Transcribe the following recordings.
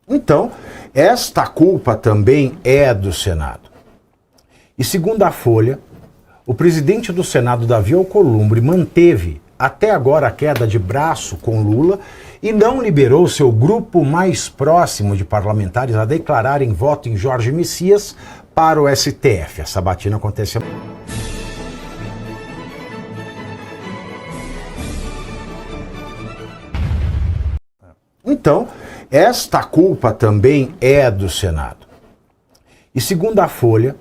Então, esta culpa também é do Senado. E segundo a Folha, o presidente do Senado, Davi Alcolumbre, manteve até agora a queda de braço com Lula e não liberou seu grupo mais próximo de parlamentares a declararem voto em Jorge Messias para o STF. A sabatina acontece amanhã. Então, esta culpa também é do Senado. E segundo a Folha,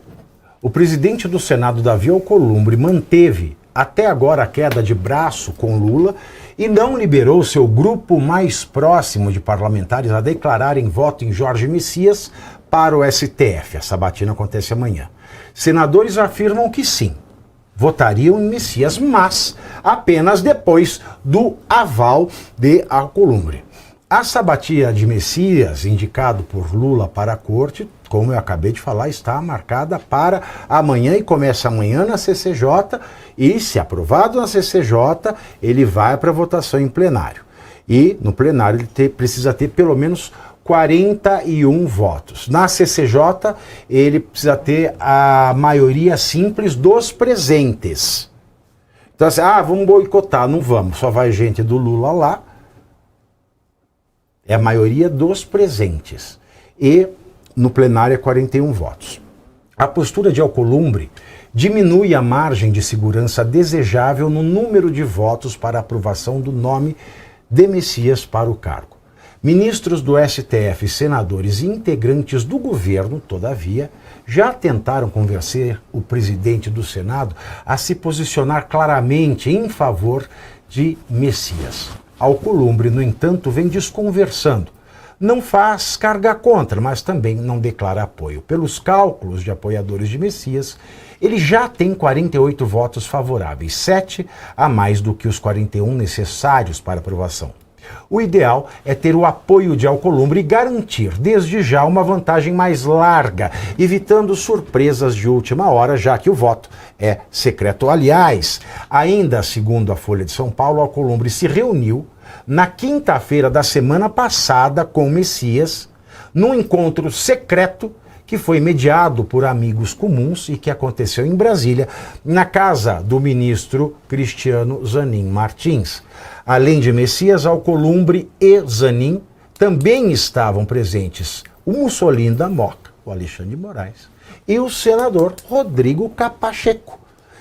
o presidente do Senado, Davi Alcolumbre, manteve até agora a queda de braço com Lula e não liberou seu grupo mais próximo de parlamentares a declararem voto em Jorge Messias para o STF. A sabatina acontece amanhã. Senadores afirmam que sim, votariam em Messias, mas apenas depois do aval de Alcolumbre. A sabatina de Messias, indicado por Lula para a corte, como eu acabei de falar, está marcada para amanhã e começa amanhã na CCJ e, se aprovado na CCJ, ele vai para votação em plenário. E no plenário ele precisa ter pelo menos 41 votos. Na CCJ, ele precisa ter a maioria simples dos presentes. Então assim, vamos boicotar, não vamos, só vai gente do Lula lá. É a maioria dos presentes. E no plenário é 41 votos. A postura de Alcolumbre diminui a margem de segurança desejável no número de votos para aprovação do nome de Messias para o cargo. Ministros do STF, senadores e integrantes do governo, todavia, já tentaram convencer o presidente do Senado a se posicionar claramente em favor de Messias. Alcolumbre, no entanto, vem desconversando. Não faz carga contra, mas também não declara apoio. Pelos cálculos de apoiadores de Messias, ele já tem 48 votos favoráveis, 7 a mais do que os 41 necessários para aprovação. O ideal é ter o apoio de Alcolumbre e garantir, desde já, uma vantagem mais larga, evitando surpresas de última hora, já que o voto é secreto. Aliás, ainda segundo a Folha de São Paulo, Alcolumbre se reuniu na quinta-feira da semana passada com Messias, num encontro secreto que foi mediado por amigos comuns e que aconteceu em Brasília, na casa do ministro Cristiano Zanin Martins. Além de Messias, Alcolumbre e Zanin também estavam presentes o Mussolini da Moca, o Alexandre de Moraes, e o senador Rodrigo Capacheco.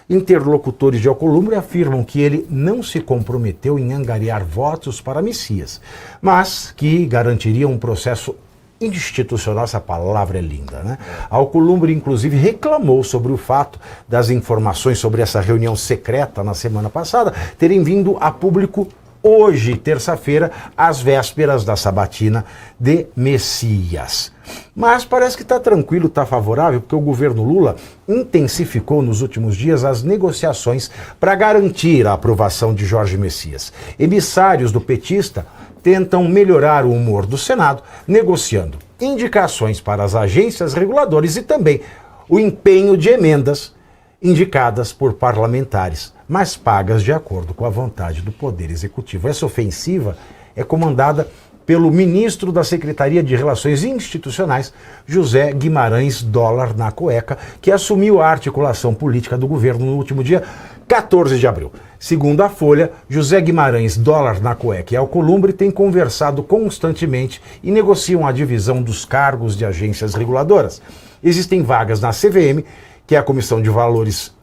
Interlocutores de Alcolumbre afirmam que ele não se comprometeu em angariar votos para Messias, mas que garantiria um processo institucional. Essa palavra é linda, né? Alcolumbre, inclusive, reclamou sobre o fato das informações sobre essa reunião secreta na semana passada terem vindo a público hoje, terça-feira, às vésperas da sabatina de Messias. Mas parece que está tranquilo, está favorável, porque o governo Lula intensificou nos últimos dias as negociações para garantir a aprovação de Jorge Messias. Emissários do petista tentam melhorar o humor do Senado, negociando indicações para as agências reguladoras e também o empenho de emendas indicadas por parlamentares, mas pagas de acordo com a vontade do Poder Executivo. Essa ofensiva é comandada pelo ministro da Secretaria de Relações Institucionais, José Guimarães Dólar na Cueca, que assumiu a articulação política do governo no último dia 14 de abril. Segundo a Folha, José Guimarães Dólar na Cueca e Alcolumbre têm conversado constantemente e negociam a divisão dos cargos de agências reguladoras. Existem vagas na CVM, que é a Comissão de Valores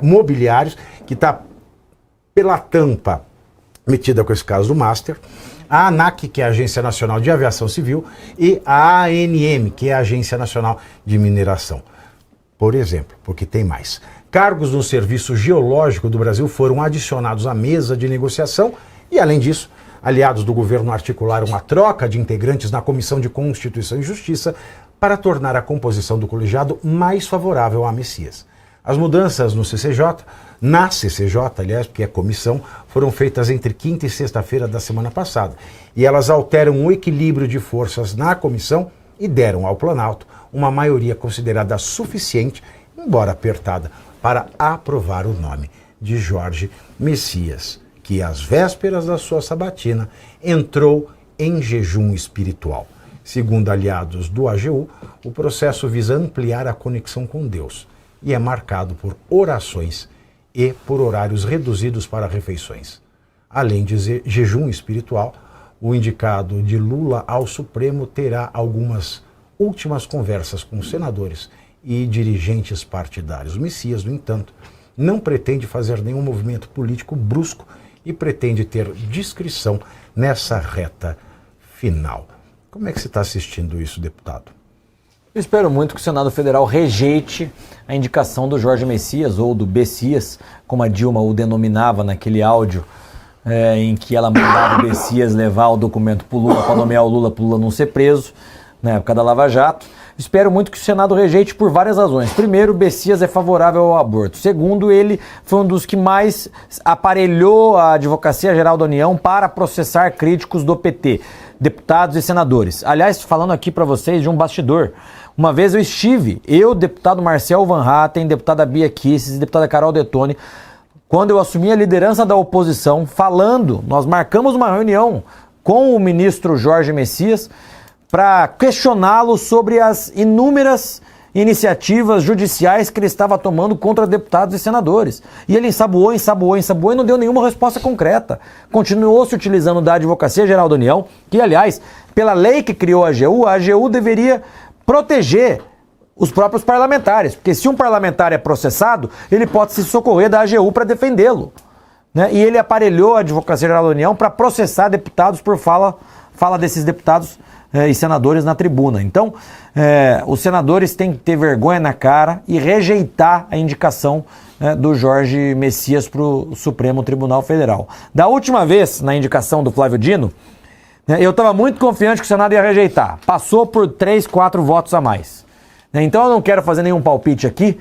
Mobiliários, que está pela tampa metida com esse caso do Master, a ANAC, que é a Agência Nacional de Aviação Civil, e a ANM, que é a Agência Nacional de Mineração. Por exemplo, porque tem mais. Cargos no Serviço Geológico do Brasil foram adicionados à mesa de negociação e, além disso, aliados do governo articularam a troca de integrantes na Comissão de Constituição e Justiça para tornar a composição do colegiado mais favorável a Messias. As mudanças no CCJ, na CCJ, aliás, porque é comissão, foram feitas entre quinta e sexta-feira da semana passada. E elas alteram o equilíbrio de forças na comissão e deram ao Planalto uma maioria considerada suficiente, embora apertada, para aprovar o nome de Jorge Messias, que às vésperas da sua sabatina entrou em jejum espiritual. Segundo aliados do AGU, o processo visa ampliar a conexão com Deus e é marcado por orações e por horários reduzidos para refeições. Além de jejum espiritual, o indicado de Lula ao Supremo terá algumas últimas conversas com senadores e dirigentes partidários. O Messias, no entanto, não pretende fazer nenhum movimento político brusco e pretende ter discrição nessa reta final. Como é que você está assistindo isso, deputado? Eu espero muito que o Senado Federal rejeite a indicação do Jorge Messias, ou do Bessias, como a Dilma o denominava naquele áudio, em que ela mandava o Bessias levar o documento para o Lula, para nomear o Lula, para o Lula não ser preso, na época da Lava Jato. Espero muito que o Senado rejeite por várias razões. Primeiro, o Bessias é favorável ao aborto. Segundo, ele foi um dos que mais aparelhou a Advocacia Geral da União para processar críticos do PT, deputados e senadores. Aliás, falando aqui para vocês de um bastidor, uma vez eu, deputado Marcel Van Hatten, deputada Bia Kicis e deputada Carol Detone, quando eu assumi a liderança da oposição, nós marcamos uma reunião com o ministro Jorge Messias para questioná-lo sobre as inúmeras iniciativas judiciais que ele estava tomando contra deputados e senadores. E ele ensaboou e não deu nenhuma resposta concreta. Continuou se utilizando da Advocacia Geral da União, que, aliás, pela lei que criou a AGU deveria proteger os próprios parlamentares, porque se um parlamentar é processado, ele pode se socorrer da AGU para defendê-lo, né? E ele aparelhou a Advocacia Geral da União para processar deputados por fala desses deputados e senadores na tribuna. Então, os senadores têm que ter vergonha na cara e rejeitar a indicação do Jorge Messias para o Supremo Tribunal Federal. Da última vez, na indicação do Flávio Dino, eu estava muito confiante que o Senado ia rejeitar. Passou por 3, 4 votos a mais. Então eu não quero fazer nenhum palpite aqui,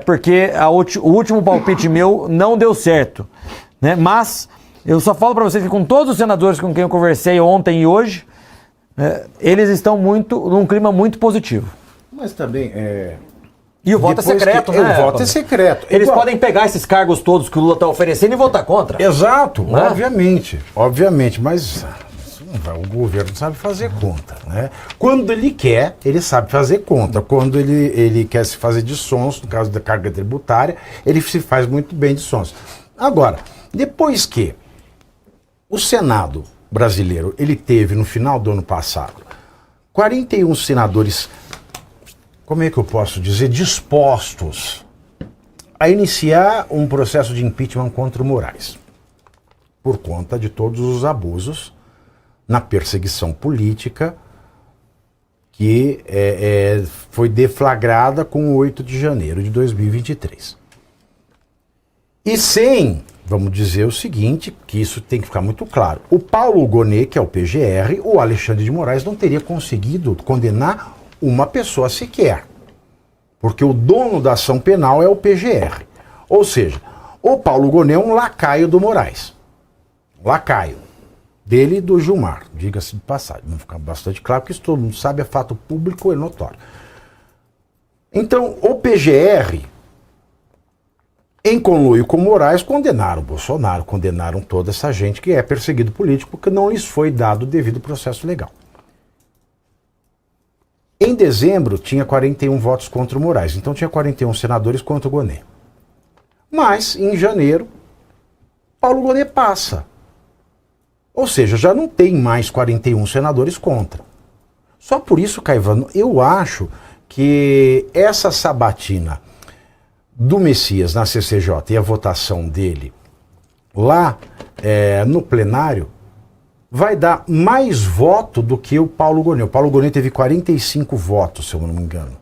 porque o último palpite meu não deu certo, né? Mas eu só falo para vocês que com todos os senadores com quem eu conversei ontem e hoje, eles estão num clima muito positivo. Mas também E o voto é secreto, né? O voto é secreto. Eles podem pegar esses cargos todos que o Lula está oferecendo e votar contra. Exato, né? Obviamente, mas o governo sabe fazer conta, né? Quando ele quer, ele sabe fazer conta. Quando ele quer se fazer de sons, no caso da carga tributária, ele se faz muito bem de sons. Agora, depois que o Senado brasileiro, ele teve no final do ano passado 41 senadores, como é que eu posso dizer, dispostos a iniciar um processo de impeachment contra o Moraes, por conta de todos os abusos na perseguição política que foi deflagrada com o 8 de janeiro de 2023. E sem, vamos dizer o seguinte, que isso tem que ficar muito claro, o Paulo Gonet, que é o PGR, o Alexandre de Moraes não teria conseguido condenar uma pessoa sequer, porque o dono da ação penal é o PGR. Ou seja, o Paulo Gonet é um lacaio do Moraes. Lacaio. Dele e do Gilmar, diga-se de passagem. Vamos ficar bastante claro, porque isso todo mundo sabe, é fato público e notório. Então, o PGR, em conluio com Moraes, condenaram o Bolsonaro, condenaram toda essa gente que é perseguido político, porque não lhes foi dado o devido processo legal. Em dezembro, tinha 41 votos contra o Moraes, então tinha 41 senadores contra o Gonet. Mas, em janeiro, Paulo Gonet passa. Ou seja, já não tem mais 41 senadores contra. Só por isso, Caivano, eu acho que essa sabatina do Messias na CCJ e a votação dele lá no plenário vai dar mais voto do que o Paulo Gonet. O Paulo Gonet teve 45 votos, se eu não me engano.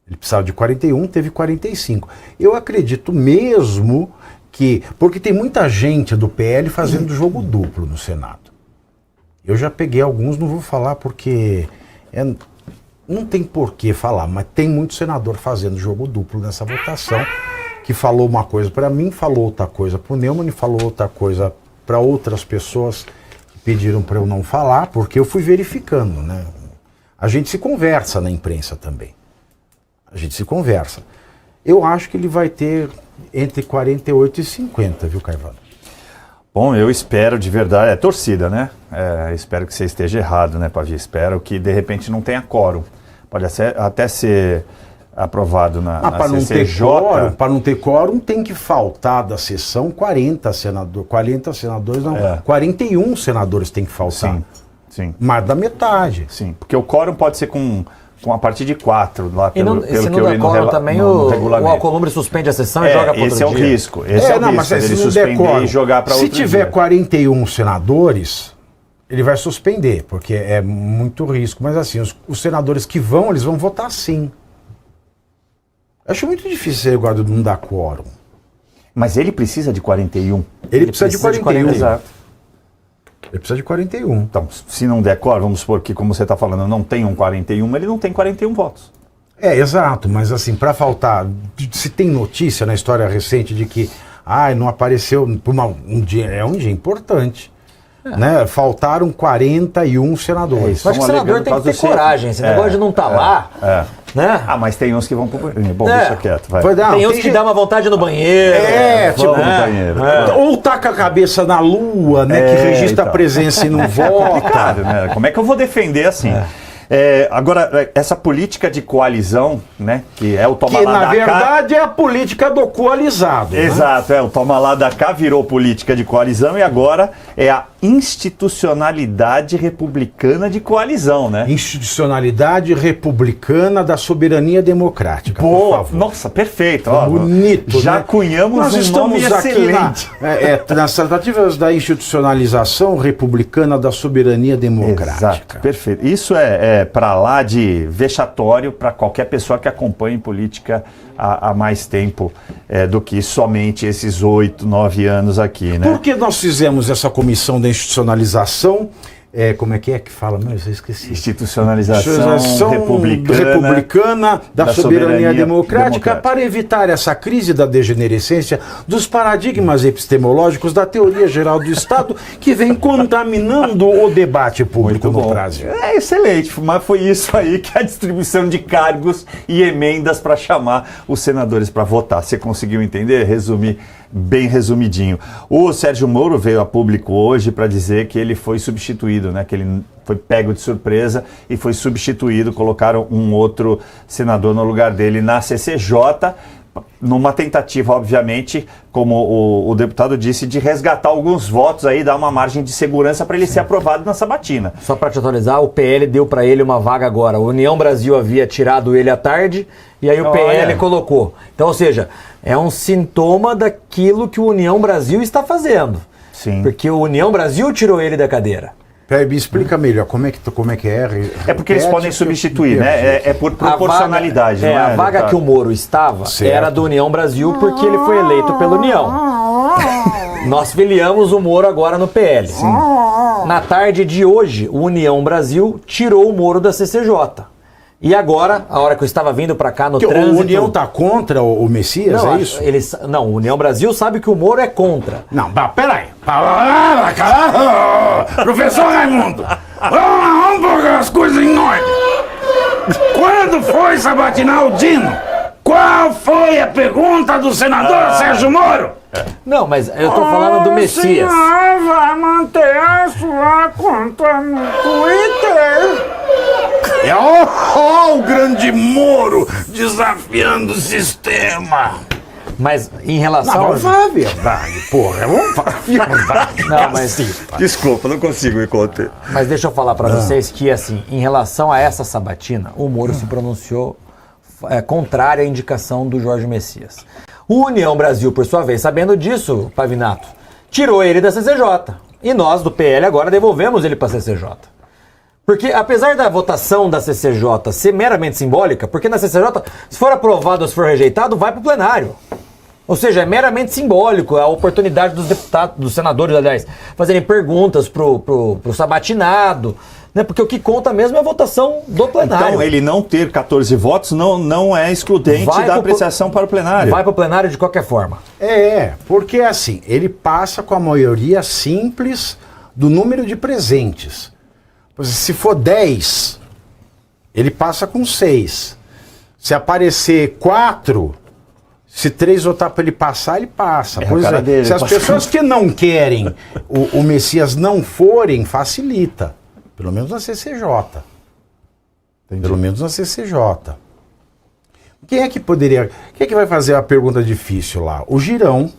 Ele precisava de 41, teve 45. Eu acredito mesmo porque tem muita gente do PL fazendo jogo duplo no Senado. Eu já peguei alguns, não vou falar porque não tem por que falar, mas tem muito senador fazendo jogo duplo nessa votação, que falou uma coisa para mim, falou outra coisa para o Neumann e falou outra coisa para outras pessoas que pediram para eu não falar, porque eu fui verificando, né? A gente se conversa na imprensa também. A gente se conversa. Eu acho que ele vai ter entre 48 e 50, viu, Caivano? Bom, eu espero de verdade, é torcida, né? Espero que você esteja errado, né, Pavia? Espero que de repente não tenha quórum. Pode até ser aprovado na CCJ. Para não ter quórum, tem que faltar da sessão 40 senadores, não, 41 senadores tem que faltar. Sim. Mais da metade. Sim, porque o quórum pode ser com a partir de 4, lá pelo se que não eu der li quórum também, o regulamento. Alcolumbre suspende a sessão e joga para outro dia. Esse é o risco. Mas ele se não der suspender quórum, e jogar para outro se tiver dia. 41 senadores, ele vai suspender, porque é muito risco. Mas assim, os senadores que vão, eles vão votar sim. Acho muito difícil esse negócio de não dar quórum. Mas ele precisa de 41. Ele precisa de 41. Exato. Ele precisa de 41. Então, se não der quórum, vamos supor que, como você está falando, não tem um 41, ele não tem 41 votos. Exato, mas assim, para faltar, se tem notícia na história recente de que não apareceu por um dia importante. Né? Faltaram 41 senadores. Eu acho que o senador tem que ter coragem, esse negócio de não estar lá. Né? Mas tem uns que vão pro banheiro. Bom, deixa quieto, vai. Tem uns que dá uma vontade no banheiro. No banheiro. Ou taca a cabeça na lua, né? Que registra a presença e não vota. Né? Como é que eu vou defender assim? Agora, essa política de coalizão, né? Que é o toma lá da cá. Que na verdade é a política do coalizado. Exato, o toma lá da cá virou política de coalizão e agora é a institucionalidade republicana de coalizão, né? Institucionalidade republicana da soberania democrática. Boa, por favor. Nossa, perfeito. Bonito, já né? cunhamos Nós um nome aqui excelente. nas tratativas da institucionalização republicana da soberania democrática. Exato, perfeito. Isso é para lá de vexatório para qualquer pessoa que acompanhe política há mais tempo do que somente esses 8, 9 anos aqui, né? Por que nós fizemos essa comissão da institucionalização? Como é que fala? Mas eu esqueci. Institucionalização republicana da soberania democrática para evitar essa crise da degenerescência dos paradigmas epistemológicos da teoria geral do Estado que vem contaminando o debate público no Brasil. Excelente, mas foi isso aí que a distribuição de cargos e emendas para chamar os senadores para votar. Você conseguiu entender? Resumir bem resumidinho. O Sérgio Moro veio a público hoje para dizer que ele foi substituído, né? Que ele foi pego de surpresa e foi substituído, colocaram um outro senador no lugar dele na CCJ, numa tentativa, obviamente, como o deputado disse, de resgatar alguns votos aí, dar uma margem de segurança para ele ser aprovado na sabatina. Só para te atualizar, o PL deu para ele uma vaga agora. A União Brasil havia tirado ele à tarde e aí o PL colocou. Então, ou seja, é um sintoma daquilo que o União Brasil está fazendo. Sim. Porque o União Brasil tirou ele da cadeira. Peraí, me explica melhor como é que é. É porque eles podem substituir, né? É por proporcionalidade. A vaga que o Moro estava era do União Brasil porque ele foi eleito pela União. Nós filiamos o Moro agora no PL. Sim. Na tarde de hoje, o União Brasil tirou o Moro da CCJ. E agora, a hora que eu estava vindo para cá no trânsito... O União está contra o Messias, não, é isso? Não, o União Brasil sabe que o Moro é contra. Não, peraí. Professor Raimundo, vamos pôr as coisas em ordem. Quando foi sabatinar o Dino? Qual foi a pergunta do senador Sérgio Moro? Não, mas eu tô falando do Messias. O senhor vai manter a sua conta no Twitter? O grande Moro desafiando o sistema. Mas em relação... Não, vamos falar a verdade, porra. Vamos falar a verdade. Não, mas... Desculpa, não consigo me conter. Mas deixa eu falar para vocês que, assim, em relação a essa sabatina, o Moro se pronunciou contrário à indicação do Jorge Messias. O União Brasil, por sua vez, sabendo disso, Pavinato, tirou ele da CCJ. E nós, do PL, agora devolvemos ele para a CCJ. Porque, apesar da votação da CCJ ser meramente simbólica, porque na CCJ, se for aprovado ou se for rejeitado, vai para o plenário. Ou seja, é meramente simbólico a oportunidade dos deputados, dos senadores, aliás, fazerem perguntas pro sabatinado, né? Porque o que conta mesmo é a votação do plenário. Então, ele não ter 14 votos não é excludente da apreciação para o plenário. Vai para o plenário de qualquer forma. Porque assim, ele passa com a maioria simples do número de presentes. Se for 10, ele passa com 6. Se aparecer 4, Se 3 votar para ele passar, ele passa. É a Pois cara é. dele, Se as passa. pessoas que não querem o Messias não forem, facilita. Pelo menos na CCJ. Pelo menos na CCJ. Quem é que poderia... Quem é que vai fazer a pergunta difícil lá? O Girão.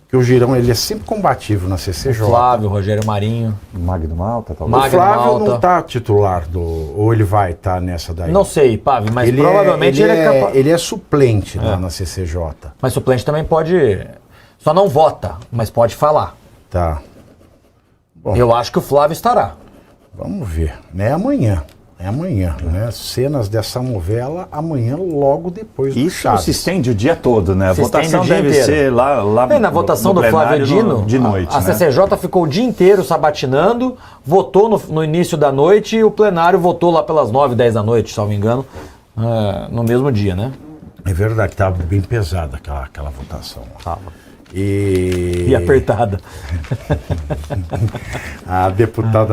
Que o Girão, ele é sempre combativo na CCJ. Flávio, Rogério Marinho. Magno Malta, talvez. O Flávio Malta. não tá titular do... Ou ele vai estar nessa daí? Não sei, Pave, mas provavelmente ele é capaz. Ele é suplente lá na CCJ. Mas suplente também pode. Só não vota, mas pode falar. Tá. Bom. Eu acho que o Flávio estará. Vamos ver. É amanhã. É amanhã, né? Cenas dessa novela amanhã, logo depois do Isso Chaves. se estende o dia todo, né? A Se votação estende o dia deve inteiro. ser lá Na votação no do Flávio plenário Dino, de noite, a né? CCJ ficou o dia inteiro sabatinando, votou no início da noite e o plenário votou lá pelas 9, 10 da noite, se não me engano, no mesmo dia, né? É verdade, estava bem pesada aquela votação. Tava. E E apertada. a deputada